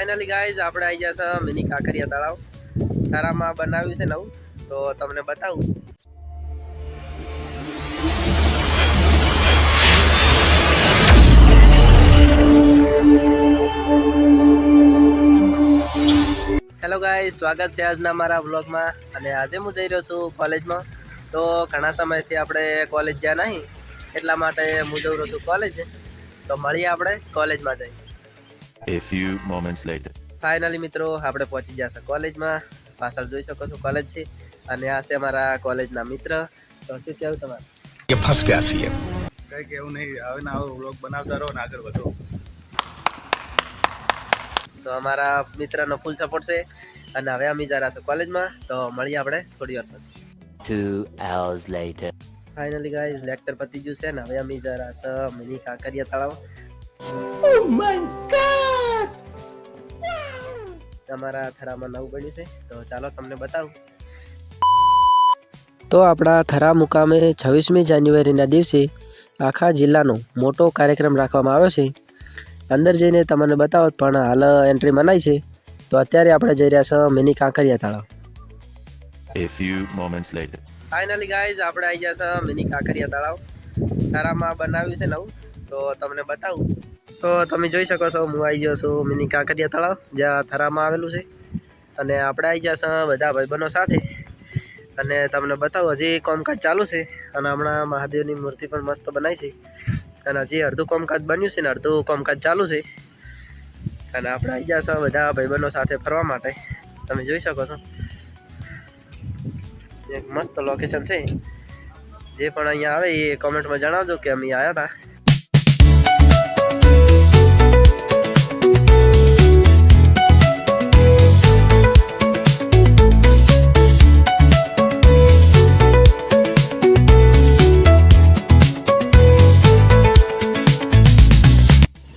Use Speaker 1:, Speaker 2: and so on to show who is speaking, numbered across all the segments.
Speaker 1: Finally guys આપણે આવી ગયા છે મિની કાંકરિયા તળાવ તારામાં બનાવ્યું છે નવું તો તમને બતાવું। હેલો ગાइस સ્વાગત છે આજના મારા વ્લોગમાં અને આજે હું જઈ રહ્યો છું કોલેજમાં। તો ઘણા સમયથી આપણે કોલેજ ગયા નહીં એટલા માટે હું જઈ રહ્યો છું કોલેજ। તો મળીએ આપણે કોલેજમાં જઈ।
Speaker 2: A few moments later.
Speaker 1: Finally मित्रों આપણે પહોંચી ગયા છે કોલેજમાં। પાછળ જોઈ શકો છો કોલેજ છે અને આ છે અમારા કોલેજના મિત્ર। તો શું કહેવું તમારે?
Speaker 3: ये फंस गया सीएम
Speaker 4: કઈ કેવું નહીં, હવે ના આવો વ્લોગ બનાવતા રહો ને આગળ વધો।
Speaker 1: તો અમારા મિત્રનો ફૂલ સપોર્ટ છે અને હવે અમે જરા છે કોલેજમાં। તો મળીએ આપણે થોડી વાર પછી।
Speaker 2: 2 hours later.
Speaker 1: Finally guys lecture પતી ગયું છે ને હવે અમે જરા છે મિની કાંકરિયા તળાવ।
Speaker 3: Oh my god
Speaker 1: અમારા થરામાં નવું બન્યું છે તો ચાલો તમને બતાવું। તો આપણા થરા મુકામે 26મી જાન્યુઆરીના દિવસે આખા જિલ્લાનો મોટો કાર્યક્રમ રાખવામાં આવ્યો છે। અંદર જઈને તમને બતાવો પણ હાલ એન્ટ્રી મનાઈ છે। તો અત્યારે આપણે જઈ રહ્યા છીએ મિની કાંકરિયા તળાવ।
Speaker 2: A few moments later.
Speaker 1: Finally guys આપણે આવી ગયા છે મિની કાંકરિયા તળાવ થરામાં બનાવ્યું છે નવું તો તમને બતાવું। તો તમે જોઈ શકો છો હું આવી ગયો છું મિની કાંકરિયા તળાવ જ્યાં થરામાં આવેલું છે અને આપણે આવી ગયા છે બધા ભાઈબંધો સાથે અને તમને બતાવું હજી કામકાજ ચાલુ છે અને હમણાં મહાદેવની મૂર્તિ પણ મસ્ત બનાવી છે અને હજી અડધું કામકાજ બન્યું છે ને અડધું કામકાજ ચાલુ છે અને આપણે આવી ગયા છે બધા ભાઈબંધો સાથે ફરવા માટે। તમે જોઈ શકો છો એક મસ્ત લોકેશન છે। જે પણ અહીંયા આવે એ કોમેન્ટમાં જણાવજો કે અમે આવ્યા હતા।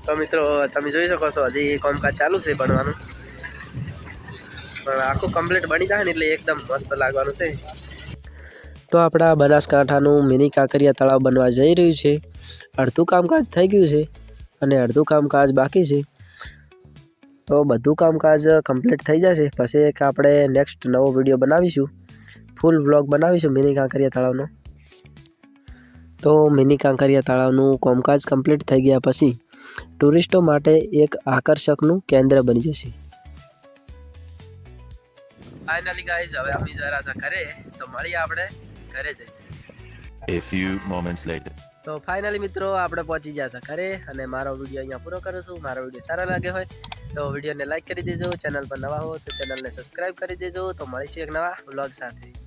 Speaker 1: તો મિત્રો તમે જોઈ શકો છો હજી કામકાજ ચાલુ છે બનવાનું પણ આખું કમ્પ્લીટ બની જાય ને એટલે એકદમ મસ્ત લાગવાનું છે। તો આપણા બનાસકાંઠાનું મિની કાંકરિયા તળાવ બનવા જઈ રહ્યું છે। અડધું કામકાજ થઈ ગયું છે અને અડધું કામકાજ બાકી છે। તો બધું કામકાજ કમ્પ્લીટ થઈ જશે પછી એક આપણે નેક્સ્ટ નવો વિડીયો બનાવીશું, ફૂલ વ્લોગ બનાવીશું મિની કાંકરિયા તળાવનો। તો મિની કાંકરિયા તળાવનું કામકાજ કમ્પ્લીટ થઈ ગયા પછી ટુરિસ્ટો માટે એક આકર્ષકનું કેન્દ્ર બની જશે। ફાઇનલી ગાઈઝ હવે અમે જરા છે ઘરે તો મળીએ આપણે ઘરે જઈ।
Speaker 2: A few moments later.
Speaker 1: તો ફાઇનલી મિત્રો આપણે પહોંચી ગયા છે ઘરે અને મારો વિડીયો અહીંયા પૂરો કરું છું। મારો વિડીયો સારો લાગે હોય તો વિડીયોને લાઈક કરી દેજો, ચેનલ પર નવા હો તો ચેનલને સબસ્ક્રાઈબ કરી દેજો। તો મળીશું એક નવા વ્લોગ સાથે।